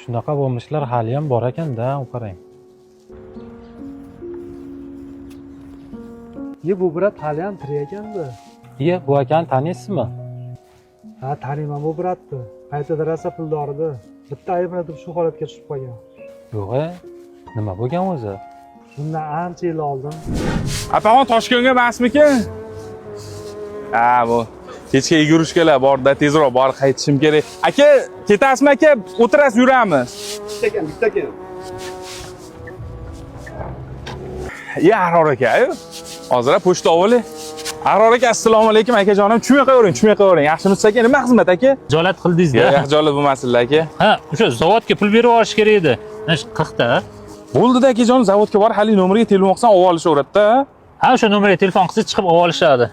Shunaqa bo'lmishlar hali ham bor ekanda, qarang. Bu brat hali ham tirik ekanda. Bu akani taniysizmi? Ha, taniyman bu bratni. Qaytida rosa puldor edi. Bitta aybini deb shu holatga tushib qolgan. Yo'q, nima bo'lgan o'zi? Bundan ancha yil oldin. Apag'on Toshkentga emasmikan? Ha, bu kechga yugurishgalar borda tezroq borib qaytishim kerak. Aka, ketasizmi aka? O'tirasiz, yuramiz. Bitta ekan. Ahror aka, hozir pochta olib. Ahror aka, assalomu alaykum akajonim. Tushmay qo'yavering. Yaxshimisiz aka? Nima xizmat aka? Jolat qildingiz-da. Yo'q, jolat bo'lmasinlar aka. Ha, o'sha zavodga pul berib olish kerak edi. Mana shu 40 ta. Bo'ldi-da akajonim, zavodga bor, hali nomeriga telefon qilsam olib olishaveradi-da. Ha, o'sha nomerga telefon qilsangiz chiqib olib olishadi.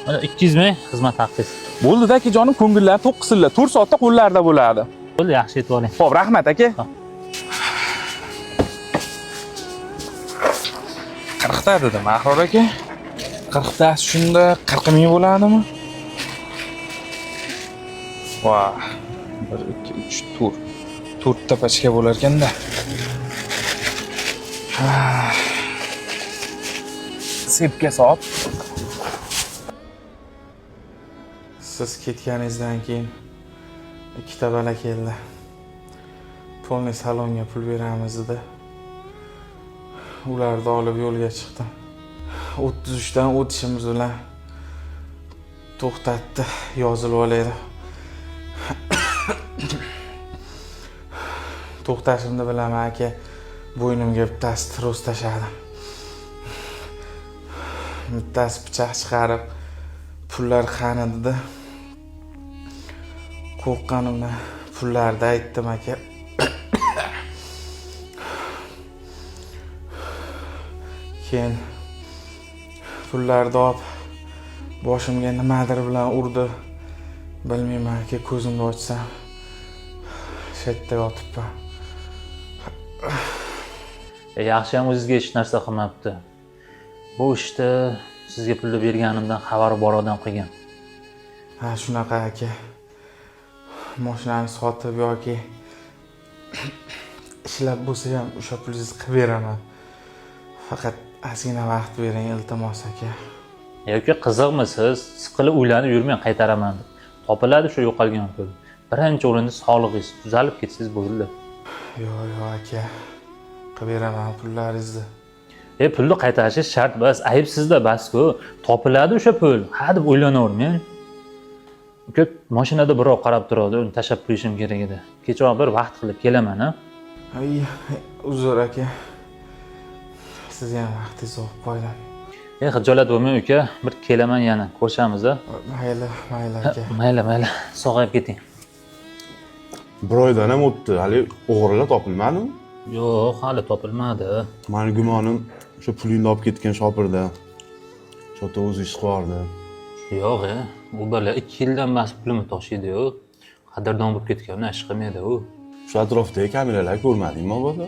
Mana 200 ming xizmat haqingiz. Bo'ldi-da akajonim, ko'ngillar to'q qilsinlar. 4 soatda qo'llarida bo'ladi. Bo'ldi, yaxshi yetib oling. Xo'p, rahmat aka. 40 ta dedim, Ahror aka. 40 ta shunda 40 ming bo'ladimi? Voh. 1 2 3 4. 4 ta pachka bo'lar ekanda. Sepga solib. Siz ketganingizdan keyin ikkita bala keldi. Polni salonga pul beramiz dedi. Ularni olib yo'lga chiqdim. 33 dan o'tishimiz bilan to'xtatdi, yozilib oladi. To'xtashimni bilaman aka. Bo'ynimga bittasi tros tashladi. Bittasi pichoq chiqarib, pullar qani dedi. Qo'rqqanimdan pullarni aytdim aka. Keyin pullarni olib boshimga nimadir bilan urdi. Bilmayman aka, ko'zimni ochsam shu yerda yotibman. Yaxshi ham o'zingizga hech narsa qilmabdi. Bu ishda sizga pulni berganimdan xabari bor odam qilgan. Ha, shunaqa aka. Mashinani sotib yoki ishlab bo'lsa ham o'sha pulingizni qilib beraman. Faqat ozgina vaqt bering, iltimos aka. Yoki qiziqmisiz? Siqilib o'ylanib yurmang, qaytaraman deb. Topiladi shu yo'qolgan pul. Birinchi o'rinda sog'lig'ingiz tuzalib ketsangiz bo'ldi. Yo'q aka. Qilib beraman pullaringizni. Pulni qaytarishingiz shart bas. Ayb sizda bas-ku. Topiladi o'sha pul. Ha deb o'ylanavermang. Uka, mashinada birov qarab turadi, uni tashlab qo'yishim kerak edi. Kechroq bir vaqt qilib kelaman, ha? Ay, uzr aka. Sizga ham vaqtingizni olib qo'ydim. Xijolat bo'lmang uka, bir kelaman yana, ko'rishamiz-a? Mayli aka. Mayli, sog'ayib keting. Bir oydan ham o'tdi. Hali o'g'rilar topilmadimi? Yo'q, hali topilmadi. Meni gumonim o'sha pulingni olib ketgan shopirda. Chota o'zi ish qilardi. Yo'q, u bola 2 yildan bas pulimni tashiydi-yu. Qadrdon bo'lib ketganini ish qilmaydi u. Shu atrofdagi kameralar ko'rmadingmi, bobo?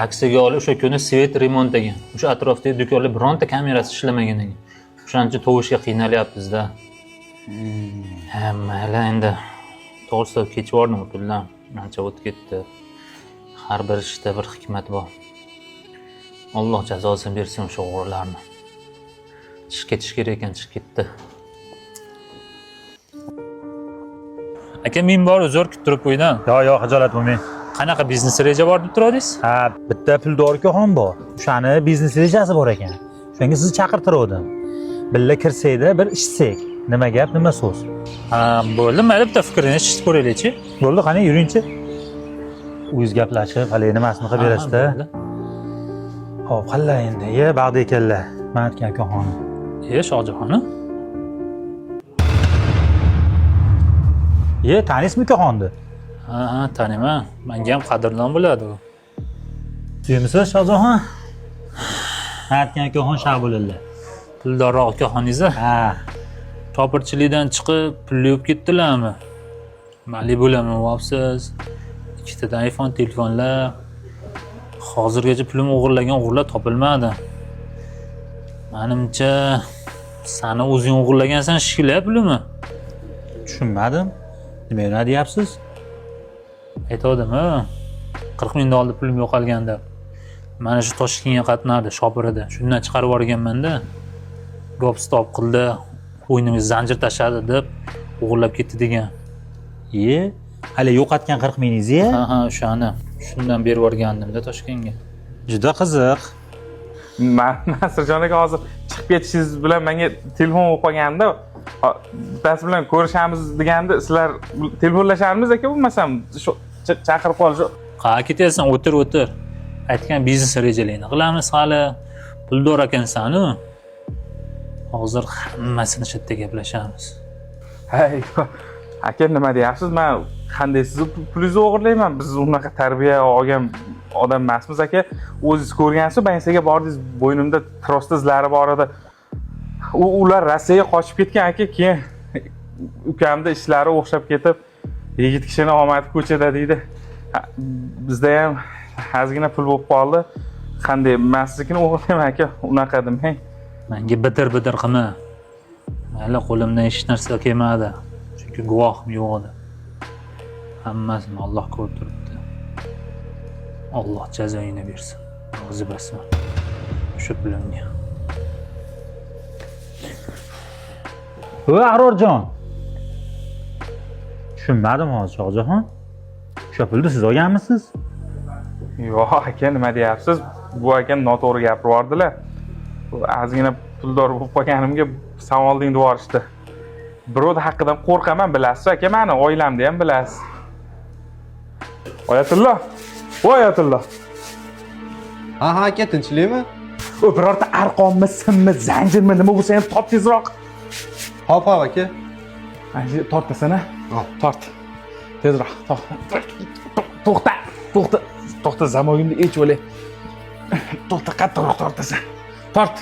Aksiga olib o'sha kuni svet remont degan. O'sha atrofdagi do'konlar bironta kamerasi ishlamagan ekan. O'shaning uchun tovushga qiynalyapmiz-da. Ha, mayli endi. To'g'risi kechib bordim puldan. Ancha o'tib ketdi. Har bir ishda bir hikmat bor. Alloh jazosini bersin o'sha o'g'rilarni. Chiqib ketish kerak ekan, chiqib ketdi. Aka, men bor, uzr kutib turib qo'ydim. Yo'q, xijolat bo'lmang. Qanaqa biznes reja bor deb turadingiz? Ha, bitta puldor ukaxon bor. O'shani biznes rejasi bor ekan. Shunga sizni chaqirtirdim. Billa kirsaydi, bir ishsak. Nima gap, nima so'z? Ha, bo'ldi, mayli bitta fikringizni eshitib ko'raylik-chi. Bo'ldi, qani yuringchi. O'zingiz gaplashib, hali nimasini qilib berasiz-da. Xo'p, qalay endi? Bag'da ekanlar. Men aytgan ukaxonim. Shohjahonni? Taniysizmi ukaxonni? Ha, taniyman. Menga ham qadrdon bo'ladi u. Tuymisiz, Shohjahon? Men aytgan ukaxon Shahbulla. Puldorroq ukaxoningiz? Ha. Topirchilikdan chiqib pulli bo'lib ketdilarmi? Mali bo'lami, vobsiz. 2 tadan iPhone telefonlar. Hozirgacha pulimni o'g'irlagan o'g'irlar topilmadi. Menimcha, seni o'zing o'g'irlagansan shikilab pulimni. Tushunmadim. Nima deyapsiz? Aytavdim-a, 40 mingdan oldi pulim yo'qolgan deb. Mana shu Toshkentga qatnardi Shopirida. Shundan chiqarib yuborganman-da. Gop stop qildi, bo'ynimga zanjir tashadi deb o'g'irlab ketdi degan. Hali yo'qotgan 40 mingingizni? Ha, o'shani. Shundan berib yuborgandim-da Toshkentga. Juda qiziq. Nasirjon aka hozir chiqib ketishingiz bilan menga telefon bo'lib qolganda, bittasi bilan ko'rishamiz deganda, sizlar telefonlasharmiz aka, bo'lmasam shu chaqirib qolish. Qayerga ketyapsan? O'tir. Aytgan biznes rejalarini qilamiz hali. Puldor ekansan-ku. Hozir hammasini shu yerda gaplashamiz. Hay, aka nima deyapsiz? Men qanday sizni pulingizni o'g'irlayman? Biz unaqa tarbiya olgan odam emasmiz aka. O'zingiz ko'rgansiz, bansaga bordingiz, bo'ynimda trost izlari bor edi. Ular Rossiyaga qochib ketgan aka, keyin ukamda ishlari o'xshab ketib, yigit kishini omadi ko'chada deydi. Bizda ham ozgina pul bo'lib qoldi. Qanday maslikni o'g'irlayman aka, unaqa demang. Menga bitir qilma. Hali qo'limdan hech narsa kelmadi. Chunki guvohim yo'q edi. Hammasini Alloh ko'rib turibdi. Alloh jazoingni bersin. O'zi basma. Shu pulimga. Ahrorjon. Tushunmadim hozir Shohjahon. O'sha pulni siz olganmisiz? Yo'q aka, nima deyapsiz? Bu aka noto'g'ri gapirib yubordilar. Ozgina puldor bo'lib qolganimga savolding deb yuborishdi. Birovning haqqidan qo'rqaman, bilasiz aka, meni oilamni ham bilasiz. Oyatullo. Ha aka, tinchlikmi? O birorta arqonmi, simmi, zanjirmi, nima bo'lsa ham top tezroq. Hop aka. Ana tortasana. Tort. Tezroq. To'xta, zamoyimni hech o'lay. To'xta, qattiqroq tortasan. Tort.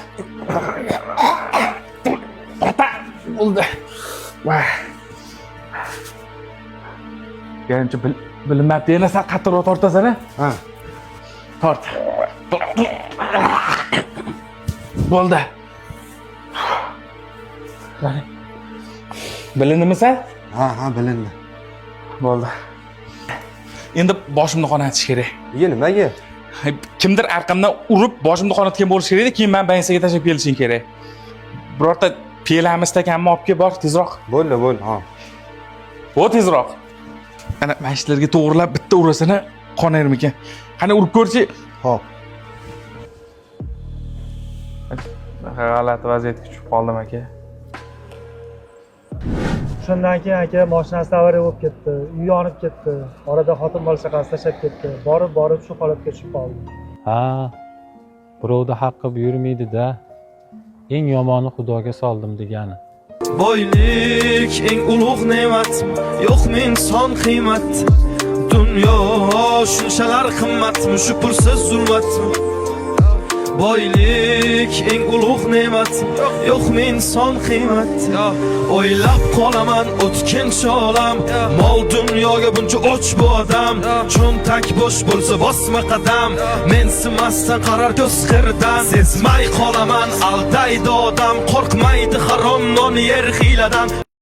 Torta. Bo'ldi. Vay. Yancha bilinmabdi, yana sal qattiqroq tortasan-a? Ha. Tort. Bo'ldi. Bilindimi sen? Ha, bilindi. Bo'ldi. Endi boshimni qonatish kerak. Nimaga? Kimdir arqamdan urib boshimni qonatgan bo'lishi kerak, keyin men bansaga tashlab kelishim kerak. Birorta pelamiz stakanni olib kel, bor tezroq. Bo'ldi, ha. Bo'l tezroq. Ana mashitlarga to'g'rilab bitta urasini qonarmikan. Qani urib ko'rchi. Hop. G'alati vaziyatga tushib qoldim aka. Shundan keyin aka mashinasi avariya bo'lib ketdi, uy yonib ketdi. Orada xotin bola chaqasi tashlab ketdi. Borib shu holatga tushib qoldi. Ha, birovni haqqi buyurmaydi-da. Eng yomoni Xudoga soldim degani. Boylik eng ulug' ne'mat, yo'qmi inson qiymat. Dunyo shunchalar qimmatmi, shu pulsiz zulmatmi? Boylik eng ulug' ne'mat, yo'qmi inson qiymat. O'ylab qolaman o'tkinchi olam, mol dunyoga buncha och bu odam. Cho'ntak bo'sh bo'lsa bosma qadam, men simasdan qarar ko'z qirdan. Sezmay qolaman aldaydi odam, qo'rqmaydi harom non yer hiyladan.